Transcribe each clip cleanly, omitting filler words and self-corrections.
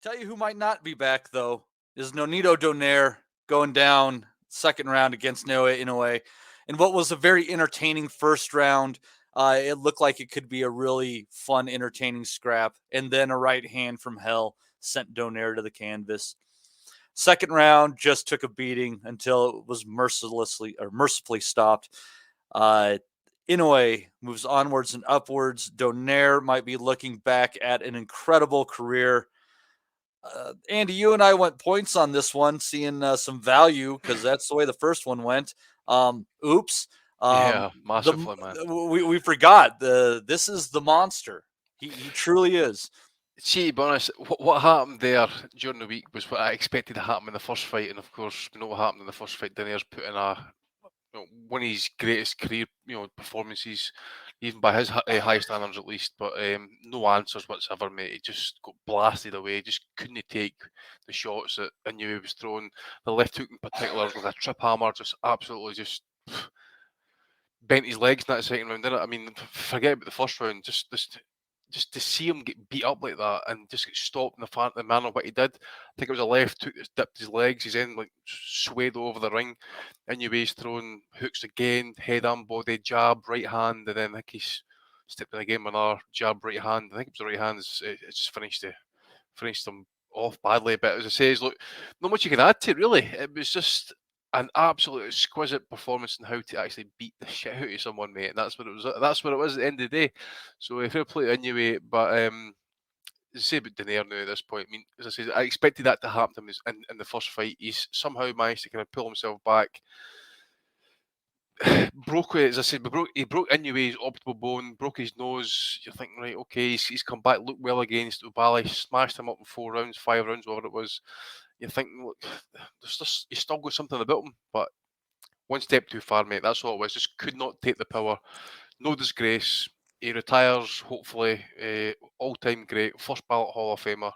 Tell you who might not be back, though, is Nonito Donaire going down second round against Naoya Inoue. In what was a very entertaining first round, it looked like it could be a really fun, entertaining scrap. And then a right hand from hell sent Donaire to the canvas. Second round just took a beating until it was mercifully stopped. Uh, Inoue moves onwards and upwards. Donaire might be looking back at an incredible career. Andy, you and I went points on this one, seeing some value because that's the way the first one went. Oops. Yeah, The massively, man. we forgot this is the monster. He truly is. See, to be honest, what happened there during the week was what I expected to happen in the first fight, and of course, we know what happened in the first fight. Donaire's put in one of his greatest career, performances, even by his high standards at least. But no answers whatsoever, mate. He just got blasted away. Just couldn't take the shots that I knew he was throwing. The left hook in particular, like a trip hammer, just absolutely just bent his legs in that second round, didn't it? I mean, forget about the first round. Just to see him get beat up like that and just get stopped in the manner what he did. I think it was a left hook that dipped his legs. He's then like swayed over the ring. Inoue's throwing hooks again, head and body, jab, right hand, and then I think he's stepped in again with another jab, right hand. I think it was the right hand. It just finished him off badly. But as I say, look, not much you can add to it really. It was just an absolute exquisite performance in how to actually beat the shit out of someone, mate. And that's what it was. That's what it was at the end of the day. So fair play to Inoue, but as I say about Donaire now at this point, I mean, as I said, I expected that to happen to him in the first fight. He's somehow managed to kind of pull himself back. Broke it, as I said, he broke Inoue's optimal bone, broke his nose. You're thinking, right, okay, he's come back, looked well against Ubali, smashed him up in 4 rounds, 5 rounds, whatever it was. You're thinking, look, he's still got something about him, but one step too far, mate. That's all it was. Just could not take the power. No disgrace. He retires, hopefully, all-time great, first ballot Hall of Famer.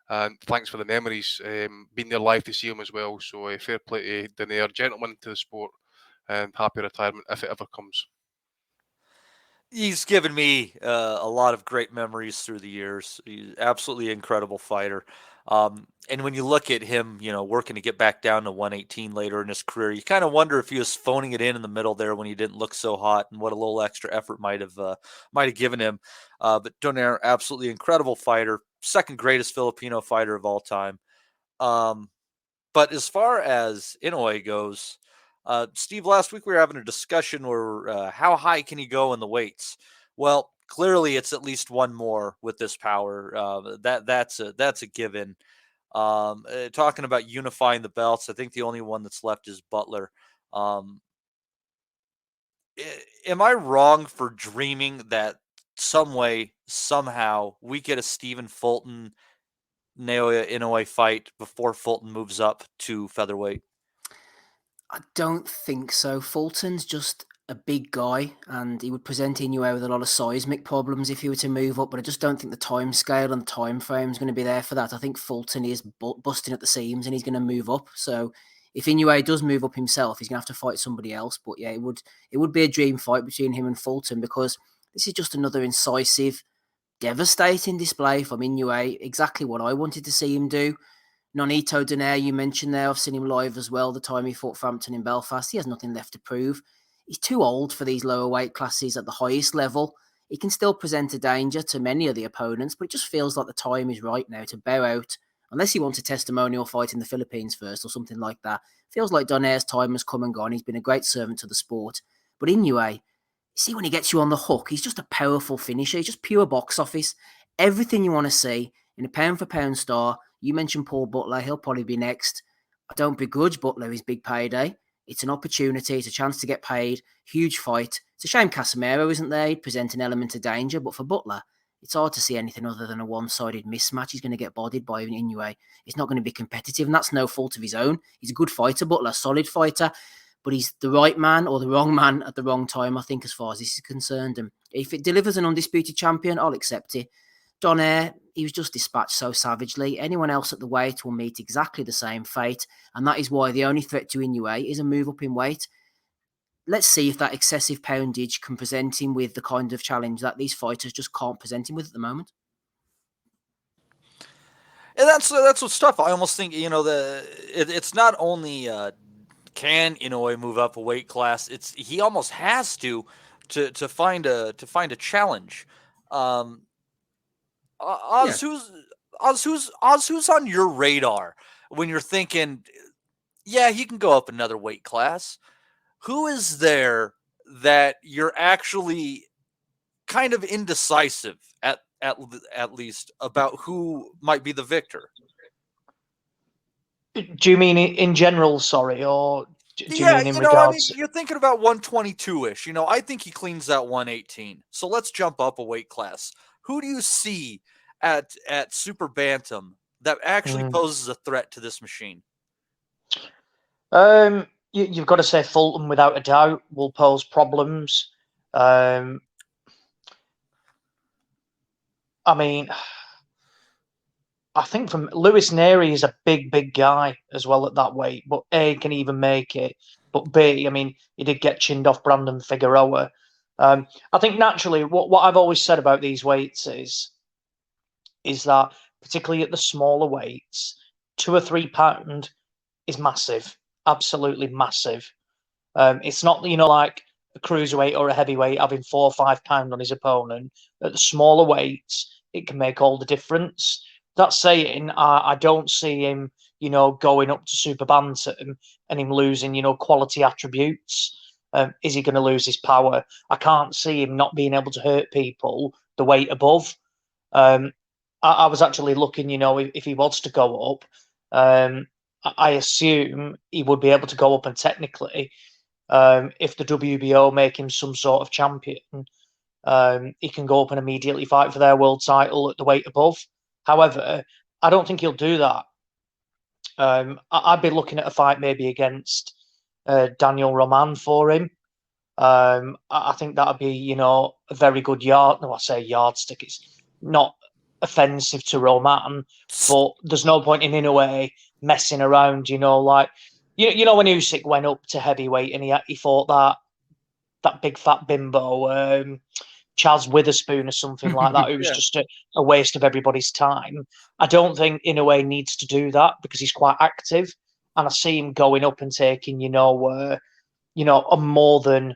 And thanks for the memories. Been there live to see him as well. So fair play to Donaire, gentleman to the sport, and happy retirement if it ever comes. He's given me a lot of great memories through the years. He's absolutely incredible fighter. And when you look at him, working to get back down to 118 later in his career, you kind of wonder if he was phoning it in the middle there when he didn't look so hot, and what a little extra effort might have given him. But Donaire, absolutely incredible fighter, second greatest Filipino fighter of all time. But as far as Inoue goes, Steve, last week we were having a discussion where how high can he go in the weights? Well, clearly it's at least one more with this power. That's a given. Talking about unifying the belts, I think the only one that's left is Butler. Um, am I wrong for dreaming that some way, somehow, we get a Stephen Fulton Naoya Inoue fight before Fulton moves up to featherweight? I don't think so. Fulton's just a big guy, and he would present Inoue with a lot of seismic problems if he were to move up. But I just don't think the time scale and the time frame is going to be there for that. I think Fulton is busting at the seams, and he's going to move up. So if Inoue does move up himself, he's going to have to fight somebody else. But yeah, it would be a dream fight between him and Fulton, because this is just another incisive, devastating display from Inoue. Exactly what I wanted to see him do. Nonito Donaire, you mentioned there, I've seen him live as well, the time he fought Frampton in Belfast. He has nothing left to prove. He's too old for these lower weight classes at the highest level. He can still present a danger to many of the opponents, but it just feels like the time is right now to bow out, unless he wants a testimonial fight in the Philippines first or something like that. Feels like Donaire's time has come and gone. He's been a great servant to the sport. But Inoue, see, when he gets you on the hook, he's just a powerful finisher. He's just pure box office. Everything you want to see in a pound-for-pound star. You mentioned Paul Butler. He'll probably be next. I don't begrudge Butler his big payday. It's an opportunity. It's a chance to get paid. Huge fight. It's a shame Casemiro isn't there. He'd present an element of danger. But for Butler, it's hard to see anything other than a one-sided mismatch. He's going to get bodied by Inoue. He's not going to be competitive, and that's no fault of his own. He's a good fighter, Butler, a solid fighter. But he's the right man or the wrong man at the wrong time, I think, as far as this is concerned. And if it delivers an undisputed champion, I'll accept it. Donaire, he was just dispatched so savagely. Anyone else at the weight will meet exactly the same fate, and that is why the only threat to Inoue is a move up in weight. Let's see if that excessive poundage can present him with the kind of challenge that these fighters just can't present him with at the moment. And that's what's tough. I almost think it's not only can Inoue move up a weight class. He almost has to find a challenge. Um, Yeah. Oz, who's on your radar when you're thinking, yeah, he can go up another weight class? Who is there that you're actually kind of indecisive at least about who might be the victor? Do you mean in general, sorry, or do you Yeah, mean in I mean, regards? you're thinking about 122-ish. I think he cleans that 118. So let's jump up a weight class. Who do you see at Super Bantam that actually poses a threat to this machine? You've got to say Fulton without a doubt will pose problems. I mean, I think from Lewis Neri is a big guy as well at that weight, but A, can even make it, but B, I mean, he did get chinned off Brandon Figueroa. I think naturally, what I've always said about these weights is that particularly at the smaller weights, 2 or 3 pound is massive, absolutely massive. It's not like a cruiserweight or a heavyweight having 4 or 5 pound on his opponent. At the smaller weights, it can make all the difference. That saying, I don't see him, going up to super bantam and him losing, quality attributes. Is he going to lose his power? I can't see him not being able to hurt people the weight above. I was actually looking, if he was to go up, I assume he would be able to go up and technically, if the WBO make him some sort of champion, he can go up and immediately fight for their world title at the weight above. However, I don't think he'll do that. I'd be looking at a fight maybe against Daniel Roman for him. I think that'd be, a very good yard. No, I say yardstick. It's not offensive to Roman, but there's no point in Inoue messing around. Like when Usyk went up to heavyweight and he fought that big fat bimbo, Chaz Witherspoon or something like that. It was just a waste of everybody's time. I don't think Inoue needs to do that because he's quite active, and I see him going up and taking, a more than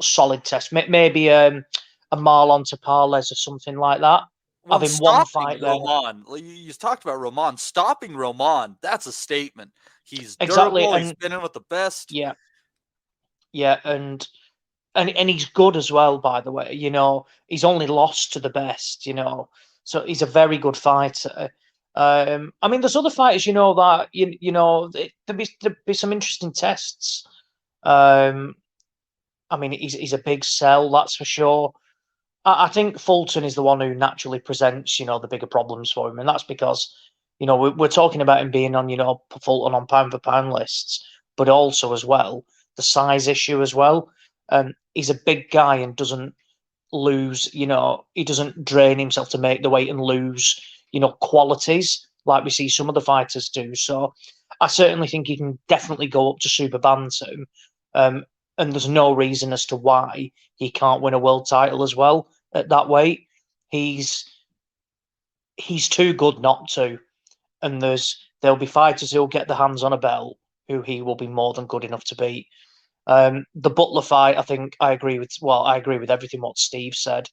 solid test. Maybe a Marlon Tapales or something like that. Well, Having one fight there. Roman, you talked about Roman. Stopping Roman, that's a statement. He's Exactly, durable. and He's been in with the best. Yeah, and he's good as well. By the way, he's only lost to the best. So he's a very good fighter. I mean, there's other fighters, that there'd be some interesting tests. I mean, he's a big sell, that's for sure. I think Fulton is the one who naturally presents, the bigger problems for him, and that's because, we're talking about him being on, Fulton on pound for pound lists, but also as well the size issue as well. He's a big guy and doesn't lose, he doesn't drain himself to make the weight and lose, qualities like we see some other fighters do. So I certainly think he can definitely go up to super bantam. And there's no reason as to why he can't win a world title as well at that weight. He's too good not to. And there'll be fighters who'll get their hands on a belt who he will be more than good enough to beat. The Butler fight, I think I agree with everything what Steve said,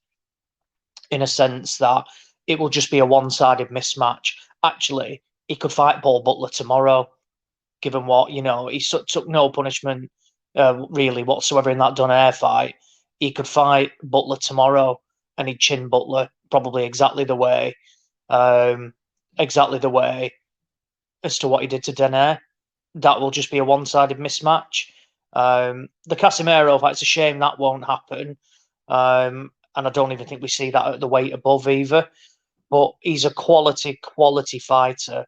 in a sense that it will just be a one-sided mismatch. Actually, he could fight Paul Butler tomorrow, given what, he took no punishment really whatsoever in that Donaire fight. He could fight Butler tomorrow and he'd chin Butler probably exactly the way as to what he did to Donaire. That will just be a one-sided mismatch. The Casemiro fight, it's a shame that won't happen. And I don't even think we see that at the weight above either. But he's a quality fighter.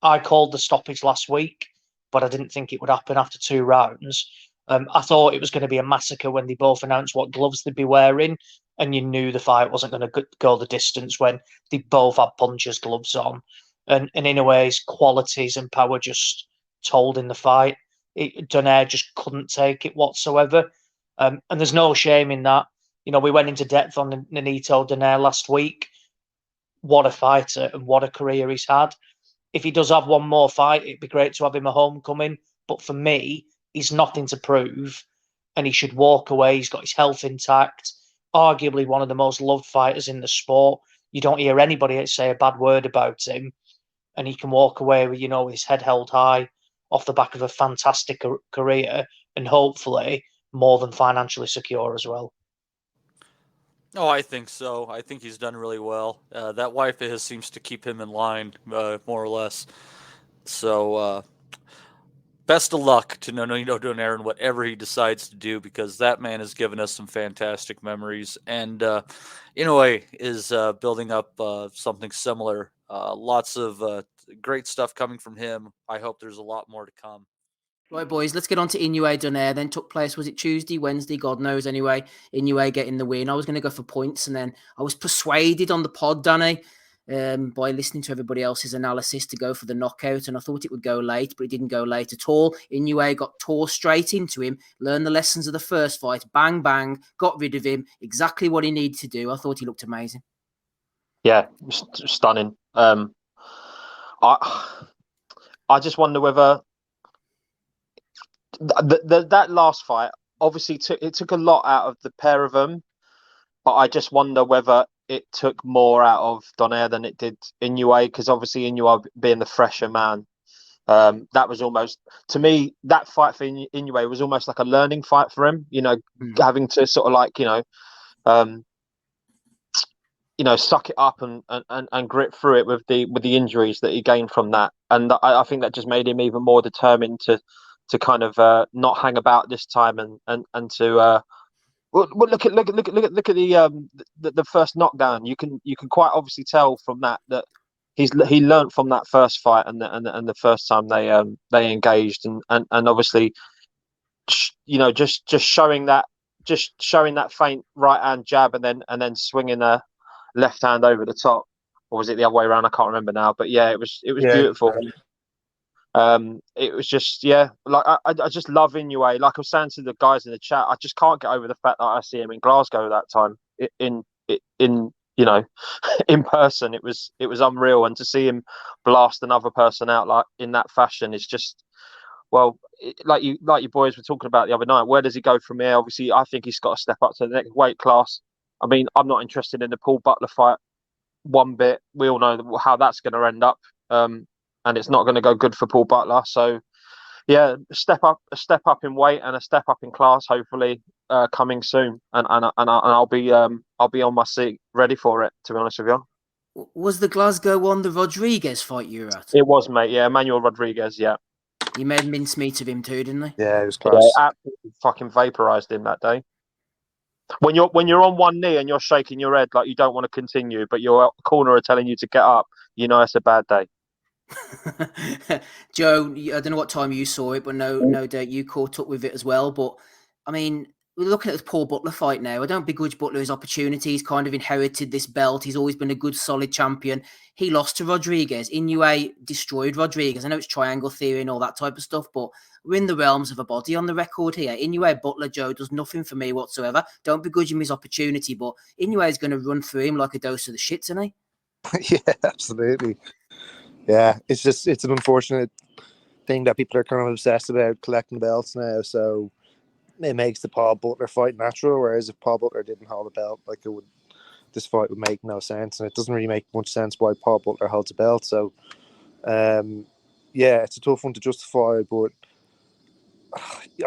I called the stoppage last week, but I didn't think it would happen after 2 rounds. I thought it was going to be a massacre when they both announced what gloves they'd be wearing, and you knew the fight wasn't going to go the distance when they both had puncher's gloves on. And in a way, his qualities and power just told in the fight. Donaire just couldn't take it whatsoever. And there's no shame in that. We went into depth on Nonito Donaire last week. what a fighter and what a career he's had. If he does have one more fight, it'd be great to have him a homecoming. But for me, he's nothing to prove, and he should walk away. He's got his health intact. Arguably one of the most loved fighters in the sport. You don't hear anybody say a bad word about him, and he can walk away with, his head held high off the back of a fantastic career, and hopefully more than financially secure as well. Oh, I think so. I think he's done really well. That wife of his seems to keep him in line, more or less. So, best of luck to Nonito Donaire and whatever he decides to do, because that man has given us some fantastic memories. And Inoue is building up something similar. Lots of great stuff coming from him. I hope there's a lot more to come. Right, boys, let's get on to Inoue Donaire. Then took place, was it Tuesday, Wednesday? God knows anyway. Inoue getting the win. I was going to go for points, and then I was persuaded on the pod, Danny, by listening to everybody else's analysis to go for the knockout, and I thought it would go late, but it didn't go late at all. Inoue got tore straight into him, learned the lessons of the first fight, bang, bang, got rid of him, exactly what he needed to do. I thought he looked amazing. Yeah, stunning. I just wonder whether that last fight, obviously took a lot out of the pair of them, but I just wonder whether it took more out of Donaire than it did Inoue, because obviously Inoue being the fresher man, that was almost, to me, that fight for Inoue was almost like a learning fight for him, having to sort of like, suck it up and grit through it with the injuries that he gained from that. And I think that just made him even more determined to kind of not hang about this time and to look at the first knockdown. You can quite obviously tell from that he learned from that first fight and the first time they engaged, and obviously just showing that faint right hand jab and then swinging a left hand over the top, or was it the other way around? I can't remember now, but yeah, it was beautiful. It was just, like I just love Inoue. Like I was saying to the guys in the chat, I just can't get over the fact that I see him in Glasgow that time in in person. It was unreal, and to see him blast another person out like in that fashion is just, well, like you boys were talking about the other night. Where does he go from here? Obviously, I think he's got to step up to the next weight class. I mean, I'm not interested in the Paul Butler fight one bit. We all know how that's going to end up. And it's not going to go good for Paul Butler. So, yeah, a step up in weight and a step up in class, hopefully coming soon. And I'll be on my seat, ready for it. To be honest with you, was the Glasgow one the Rodriguez fight you were at? It was, mate. Yeah, Emmanuel Rodriguez. Yeah, you made mincemeat of him too, didn't they? Yeah, it was close. Yeah, absolutely fucking vaporized him that day. When you're on one knee and you're shaking your head like you don't want to continue, but your corner are telling you to get up, it's a bad day. Joe, I don't know what time you saw it, but no doubt you caught up with it as well. But I mean, we're looking at the Paul Butler fight now. I don't begrudge Butler his opportunity. He's kind of inherited this belt. He's always been a good, solid champion. He lost to Rodriguez. Inoue destroyed Rodriguez. I know it's triangle theory and all that type of stuff, but we're in the realms of a body on the record here. Inoue Butler, Joe, does nothing for me whatsoever. Don't begrudge him his opportunity, but Inoue is going to run through him like a dose of the shits, isn't he? Yeah, absolutely. Yeah, it's an unfortunate thing that people are kind of obsessed about collecting belts now. So it makes the Paul Butler fight natural. Whereas if Paul Butler didn't hold a belt, this fight would make no sense, and it doesn't really make much sense why Paul Butler holds a belt. So, it's a tough one to justify, but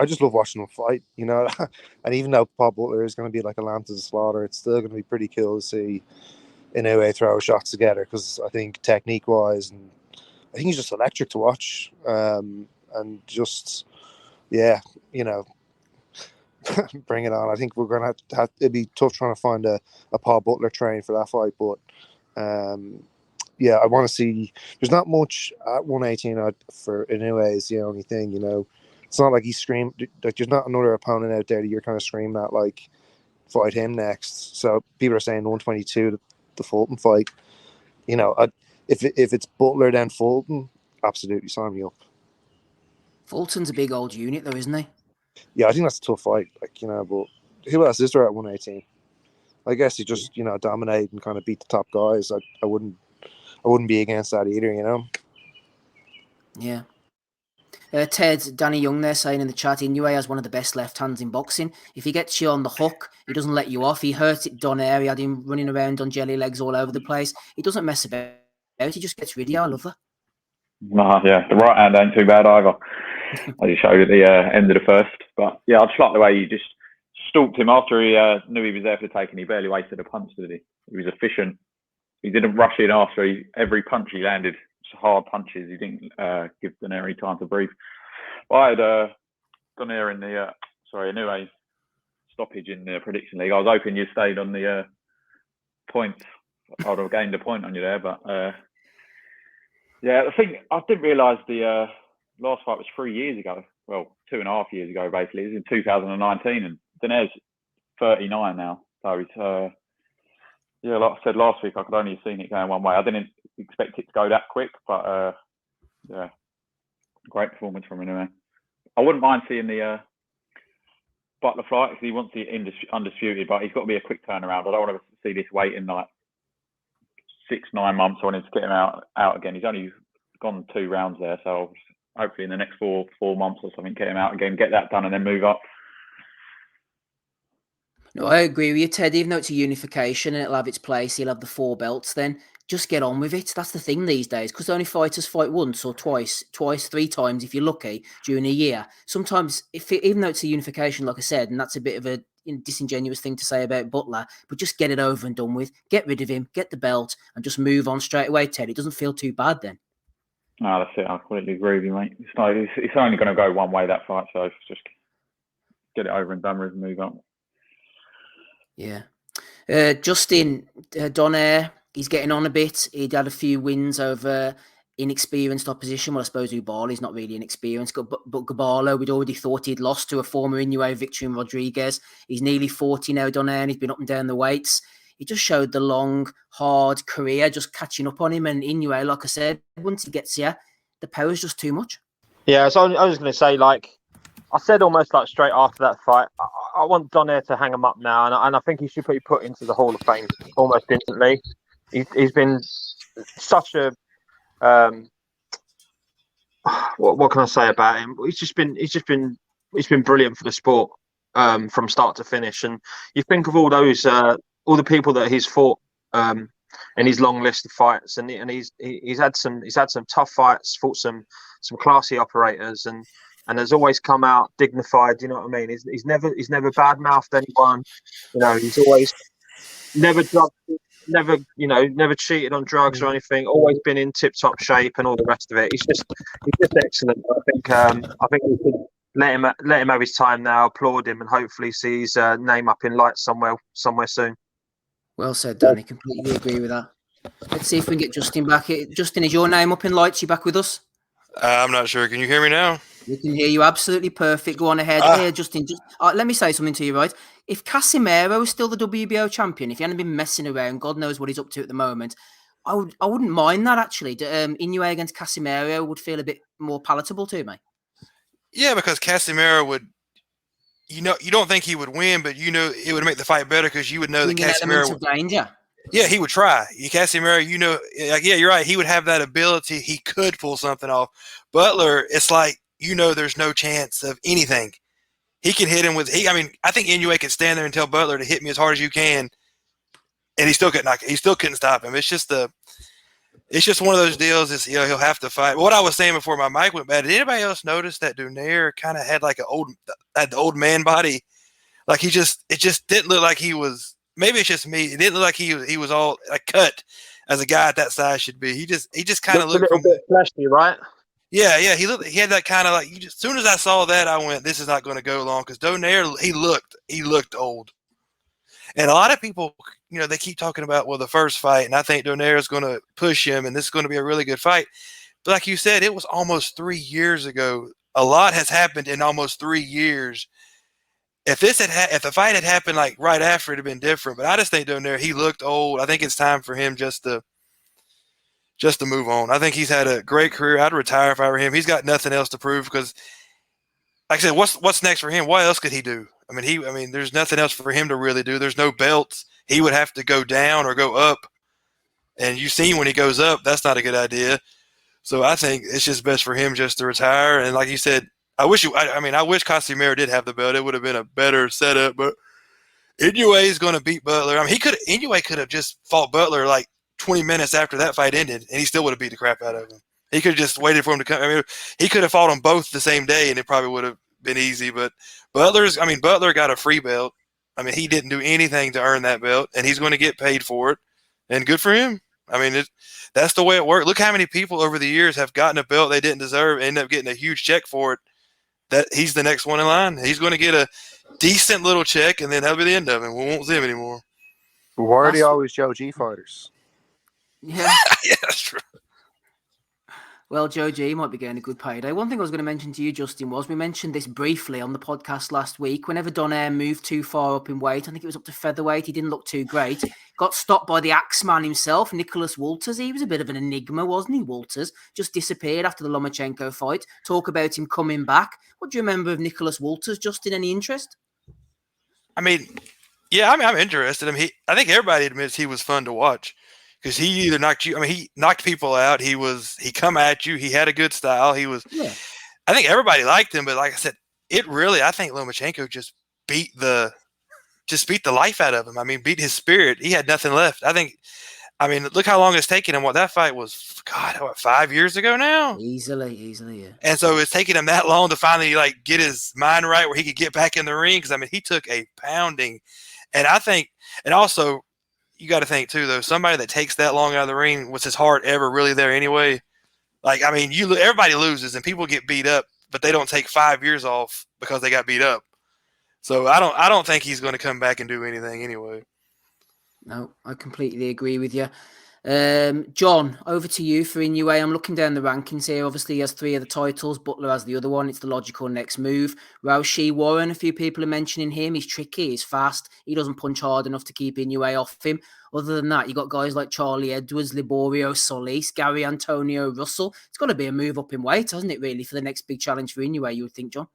I just love watching them fight, And even though Paul Butler is going to be like a lamb to the slaughter, it's still going to be pretty cool to see Inoue throw shots together, because I think technique wise, and I think he's just electric to watch. And just, bring it on. I think we're going to have it'd be tough trying to find a Paul Butler train for that fight, but I want to see. There's not much at 118 for Inoue is the only thing, It's not like he's screaming. Like, there's not another opponent out there that you're kind of screaming at, like, fight him next. So people are saying 122, the Fulton fight. If it's Butler then Fulton, absolutely sign me up. Fulton's a big old unit, though, isn't he? Yeah, I think that's a tough fight. But who else is there at 118? I guess he just dominate and kind of beat the top guys. I wouldn't be against that either. Yeah. Ted, Danny Young there saying in the chat, Inoue has one of the best left hands in boxing. If he gets you on the hook, he doesn't let you off. He hurt it Donaire. He had him running around on jelly legs all over the place. He doesn't mess about. He just gets rid of you. I love that. Nah, yeah, the right hand ain't too bad either. As you showed at the end of the first. But yeah, I just like the way you just stalked him after he knew he was there for the taking. He barely wasted a punch, did he? He was efficient. He didn't rush in after every punch he landed. Hard punches. He didn't give Donaire any time to breathe. Well, I had Donaire in the Inoue stoppage in the prediction league. I was hoping you stayed on the points. I would have gained a point on you there, but yeah, I think I didn't realise the last fight was 3 years ago. Well, 2.5 years ago, basically. It was in 2019, and Donaire's 39 now. So he's yeah, like I said last week, I could only have seen it going one way. I didn't expect it to go that quick, but yeah, great performance from Inoue. I wouldn't mind seeing the Butler fight because he wants the undisputed, but he's got to be a quick turnaround. I don't want to see this waiting like 6-9 months. I wanted to get him out again. He's only gone 2 rounds there, so hopefully in the next 4 months or something, get him out again, get that done, and then move up. No, I agree with you, Ted. Even though it's a unification and it'll have its place, he'll have the 4 belts, then just get on with it. That's the thing these days, because only fighters fight once or twice, 3 times if you're lucky during a year. Sometimes, even though it's a unification, like I said, and that's a bit of a disingenuous thing to say about Butler, but just get it over and done with. Get rid of him, get the belt, and just move on straight away, Ted. It doesn't feel too bad then. No, that's it. I completely agree with you, mate. It's only going to go one way, that fight, so just get it over and done with and move on. Yeah. Justin Donaire, he's getting on a bit. He'd had a few wins over inexperienced opposition. Well, I suppose Ubali's not really inexperienced, but Gabalo, we'd already thought he'd lost to a former Inoue victory in Rodriguez. He's nearly 40 now, Donaire, and he's been up and down the weights. He just showed the long, hard career just catching up on him. And Inoue, like I said, once he gets here, the power's just too much. Yeah, so I was going to say, like I said, almost like straight after that fight, I want Donaire to hang him up now, and I think he should be put into the Hall of Fame almost instantly. He's been such a what can I say about him? He's been brilliant for the sport from start to finish. And you think of all the people that he's fought in his long list of fights, and he's had some tough fights, fought some classy operators, and has always come out dignified. You know what I mean? He's never badmouthed anyone. You know, he's always never cheated on drugs or anything. Always been in tip-top shape and all the rest of it. He's just excellent. I think we should let him have his time now. Applaud him and hopefully see his name up in lights somewhere soon. Well said, Danny. Completely agree with that. Let's see if we can get Justin back. Justin, is your name up in lights? You back with us? I'm not sure. Can you hear me now? We can hear you absolutely perfect. Go on ahead. Here, Justin, let me say something to you, right? If Casimiro is still the WBO champion, if he hadn't been messing around, God knows what he's up to at the moment, I wouldn't mind that, actually. Inoue against Casimiro would feel a bit more palatable to me. Yeah, because Casimiro would, you don't think he would win, but it would make the fight better because you would know that Casimiro would. Danger. Yeah, he would try. Casimiro, yeah, you're right. He would have that ability. He could pull something off. Butler, it's like, there's no chance of anything. He can hit him I think Inoue could stand there and tell Butler to hit me as hard as you can, and he still couldn't stop him. It's just one of those deals. He'll have to fight. What I was saying before my mic went bad, did anybody else notice that Donaire kind of had like the old man body? Like it just didn't look like he was. Maybe it's just me. It didn't look like he was all like cut as a guy at that size should be. He just kind of looked a little bit fleshy, right? Yeah. He had that kind of like. As soon as I saw that, I went, "This is not going to go long." Because Donaire, he looked old, and a lot of people, they keep talking about the first fight, and I think Donaire is going to push him, and this is going to be a really good fight. But like you said, it was almost 3 years ago. A lot has happened in almost 3 years. If the fight had happened like right after, it'd have been different. But I just think Donaire, he looked old. I think it's time for him just to move on. I think he's had a great career. I'd retire if I were him. He's got nothing else to prove because, like I said, what's next for him? What else could he do? I mean, there's nothing else for him to really do. There's no belts. he would have to go down or go up. And you've seen when he goes up, that's not a good idea. So I think it's just best for him just to retire. And like you said, I wish Casimiro did have the belt. It would have been a better setup. But Inoue is going to beat Butler. I mean, Inoue could have just fought Butler like 20 minutes after that fight ended, and he still would have beat the crap out of him. He could have just waited for him to come. I mean, he could have fought them both the same day, and it probably would have been easy. But Butler got a free belt. I mean, he didn't do anything to earn that belt, and he's going to get paid for it. And good for him. I mean, that's the way it works. Look how many people over the years have gotten a belt they didn't deserve, end up getting a huge check for it. That he's the next one in line. He's going to get a decent little check, and then that'll be the end of it. We won't see him anymore. But why are they always Joe G fighters? Yeah. Yeah, that's true. Well, Joe G might be getting a good payday. One thing I was going to mention to you, Justin, was we mentioned this briefly on the podcast last week. Whenever Donaire moved too far up in weight, I think it was up to featherweight, he didn't look too great. Got stopped by the Axeman himself, Nicholas Walters. He was a bit of an enigma, wasn't he, Walters? Just disappeared after the Lomachenko fight. Talk about him coming back. What do you remember of Nicholas Walters, Justin? Any interest? I mean, yeah, I'm interested. I mean, I think everybody admits he was fun to watch. Because he either knocked you, I mean, he knocked people out. He come at you. He had a good style. Yeah. I think everybody liked him, but like I said, I think Lomachenko just beat the life out of him. I mean, beat his spirit. He had nothing left. Look how long it's taken him. What that fight was, 5 years ago now? Easily, yeah. And so it's taking him that long to finally like get his mind right where he could get back in the ring. Because I mean, he took a pounding, and also. You got to think too, though. Somebody that takes that long out of the ring, was his heart ever really there anyway? Like, I mean, everybody loses and people get beat up, but they don't take 5 years off because they got beat up. So I don't think he's going to come back and do anything anyway. No, I completely agree with you. John, over to you for Inoue. I'm looking down the rankings here. Obviously, he has 3 of the titles. Butler has the other one. It's the logical next move. Raushi Warren, a few people are mentioning him. He's tricky. He's fast. He doesn't punch hard enough to keep Inoue off him. Other than that, you got guys like Charlie Edwards, Liborio Solis, Gary Antonio Russell. It's got to be a move up in weight, hasn't it, really, for the next big challenge for Inoue, you would think, John?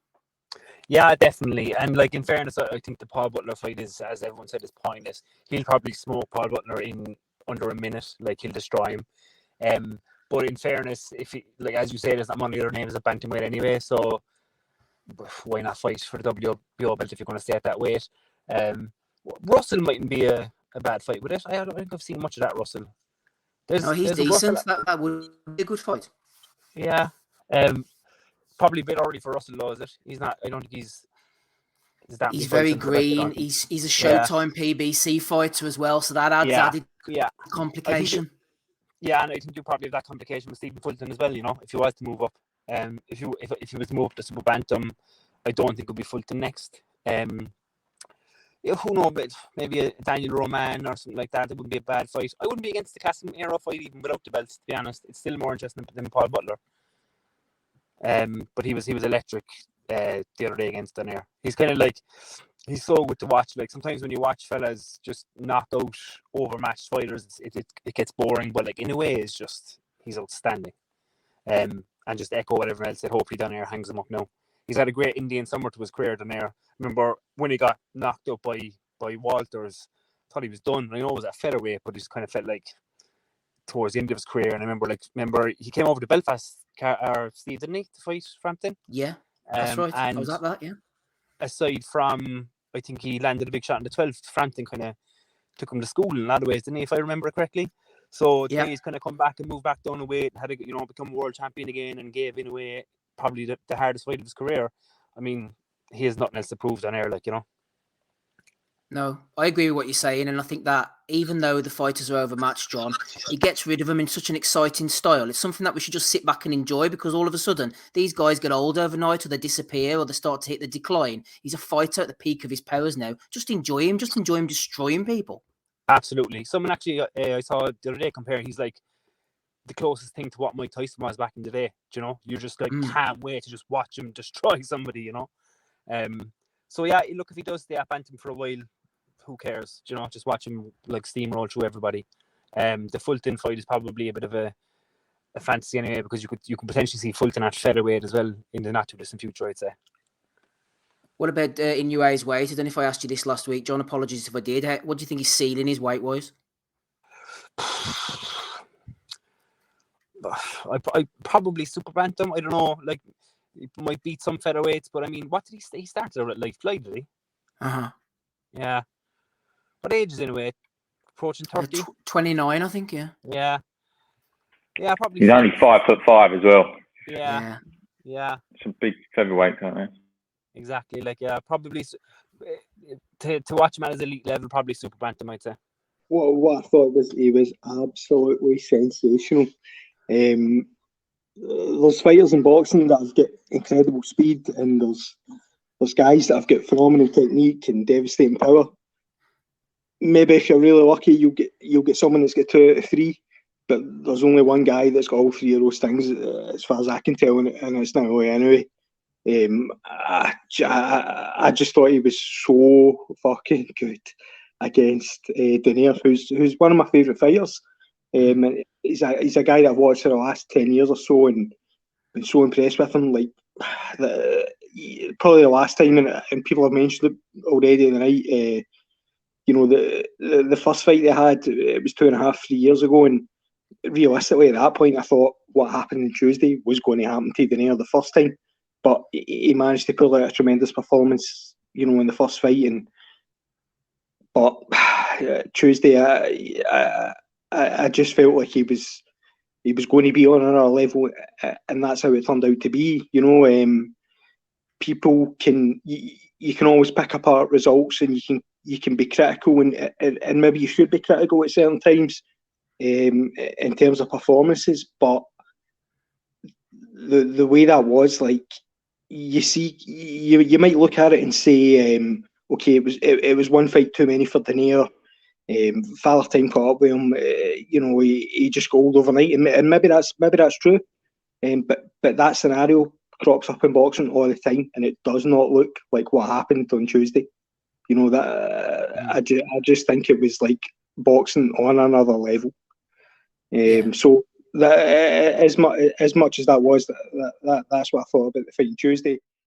Yeah, definitely. And like in fairness, I think the Paul Butler fight is, as everyone said, is pointless. He'll probably smoke Paul Butler in under a minute, like he'll destroy him. But in fairness, if he, like as you say, there's not many other names at bantamweight anyway, so why not fight for the WBO belt if you're going to stay at that weight? Russell mightn't be a bad fight with it. I don't think I've seen much of that Russell. He's decent. That would be a good fight. Yeah. Probably a bit early for Russell, though, is it? He's not. I don't think he's that. He's very green. He's a Showtime PBC fighter as well, so that adds added complication. And I think you probably have that complication with Stephen Fulton as well. You know, if he was to move up, if he was to move up to super bantam, I don't think it would be Fulton next. Who knows? But maybe a Daniel Roman or something like that. It wouldn't be a bad fight. I wouldn't be against the Casimiro fight even without the belts. To be honest, it's still more interesting than Paul Butler. But he was electric the other day against Donaire. He's kind of like, he's so good to watch. Like sometimes when you watch fellas just knock out overmatched fighters, it gets boring. But like in a way, he's outstanding. And just echo what everyone else said. Hopefully Donaire hangs him up now. He's had a great Indian summer to his career, Donaire. Remember when he got knocked out by Walters, thought he was done. I know it was at featherweight, but he just kind of felt like towards the end of his career. And I remember he came over to Belfast, Steve, didn't he, to fight Frampton? Yeah, that's right. And I was at that, yeah. Aside from, I think he landed a big shot in the 12th, Frampton kind of took him to school in a lot of ways, didn't he, if I remember correctly? So he's kind of come back and moved back down a weight, had to, become world champion again, and gave Inoue probably the hardest fight of his career. I mean, he has nothing else to prove on air, No, I agree with what you're saying, and I think that even though the fighters are overmatched, John, he gets rid of them in such an exciting style. It's something that we should just sit back and enjoy, because all of a sudden, these guys get old overnight, or they disappear, or they start to hit the decline. He's a fighter at the peak of his powers now. Just enjoy him destroying people. Absolutely. Someone actually, I saw the other day comparing, he's like the closest thing to what Mike Tyson was back in the day. You're just like, can't wait to just watch him destroy somebody, So yeah, look, if he does stay at bantam for a while, who cares? Just watch him like steamroll through everybody. The Fulton fight is probably a bit of a fantasy anyway, because you can potentially see Fulton at featherweight as well in the not too distant future, I'd say. What about Inoue's weight? I don't know if I asked you this last week, John. Apologies if I did. What do you think his ceiling is weight-wise? I probably super bantam. I don't know. Like, he might beat some featherweights, but I mean, what did he started out at light fly, did he? Yeah. What age is Inoue? Approaching 30? 29, I think. Yeah. Yeah. Yeah, probably. He's only 5'5" as well. Yeah. Some big featherweights, aren't they? Exactly. Like, yeah, probably to watch him at his elite level, probably super bantam, I'd say. What I thought was he was absolutely sensational. There's fighters in boxing that have got incredible speed, and there's guys that have got phenomenal technique and devastating power. Maybe if you're really lucky, you'll get someone that's got 2 out of 3. But there's only one guy that's got all 3 of those things, as far as I can tell, and it's Naoya Inoue. I just thought he was so fucking good against Donaire, who's one of my favourite fighters. He's a guy that I've watched for the last 10 years or so, and been so impressed with him. Like, probably the last time, and people have mentioned it already tonight. The first fight they had, it was 2.5, 3 years ago, and realistically at that point I thought what happened on Tuesday was going to happen to Donaire the first time, but he managed to pull out a tremendous performance, in the first fight. But Tuesday, I just felt like he was going to be on another level, and that's how it turned out to be. People you can always pick apart results, and you can be critical, and maybe you should be critical at certain times in terms of performances. But the way that was, like, you see, you might look at it and say, okay, it was one fight too many for Donaire. Father Time caught up with him. He just gold overnight, and maybe that's true. But that scenario crops up in boxing all the time, and it does not look like what happened on Tuesday. I just think it was like boxing on another level. So that as much as that was, that's what I thought about the fight on Tuesday.